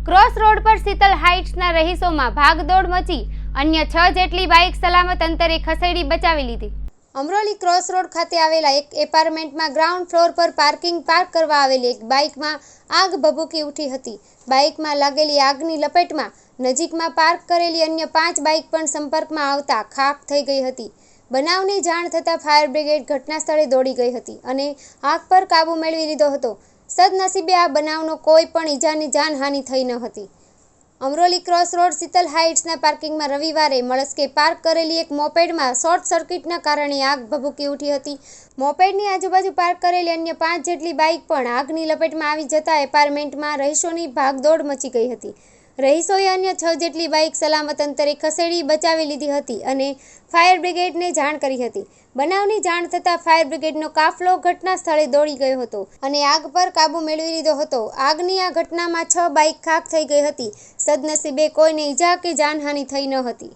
Cross road પર શીતલ હાઇટ્સના રહીશોમાં ભાગદોડ મચી અન્ય 6 જેટલી બાઇક સલામત અંતરે ખસેડી બચાવી લીધી। અમરોલી ક્રોસ રોડ ખાતે આવેલા એક એપાર્ટમેન્ટમાં ગ્રાઉન્ડ ફ્લોર પર પાર્ક કરવા આવેલી એક બાઇકમાં આગ ભભૂકી ઉઠી હતી। બાઇકમાં લાગેલી આગની લપેટમાં નજીકમાં પાર્ક કરેલી અન્ય 5 બાઇક પણ સંપર્કમાં આવતા ખાખ થઈ ગઈ હતી। બનાવની જાણ થતાં ફાયર બ્રિગેડ ઘટના સ્થળે દોડી ગઈ હતી અને આગ પર કાબૂ મેળવી લીધો હતો। સદનસીબે આ બનાવનો કોઈ પણ ઈજાની જાનહાનિ થઈ ન હતી। અમરોલી ક્રોસ રોડ શીતલ હાઇટ્સના પાર્કિંગમાં રવિવારે મળસ્કે પાર્ક કરેલી એક મોપેડમાં શોર્ટ સર્કિટના કારણે આગ ભભૂકી ઉઠી હતી। મોપેડની આજુબાજુ પાર્ક કરેલી અન્ય 5 જેટલી બાઇક પણ આગની લપેટમાં આવી જતા એપાર્ટમેન્ટમાં રહીશોની ભાગદોડ મચી ગઈ હતી। રહીશોએ અન્ય 6 જેટલી બાઇક સલામત અંતરે ખસેડી બચાવી લીધી હતી અને ફાયર બ્રિગેડને જાણ કરી હતી। બનાવની જાણ થતાં ફાયર બ્રિગેડનો કાફલો ઘટના સ્થળે દોડી ગયો હતો અને આગ પર કાબૂ મેળવી લીધો હતો। આગની આ ઘટનામાં 6 બાઇક ખાખ થઈ ગઈ હતી। સદનસીબે કોઈને ઈજા કે જાનહાનિ થઈ ન હતી।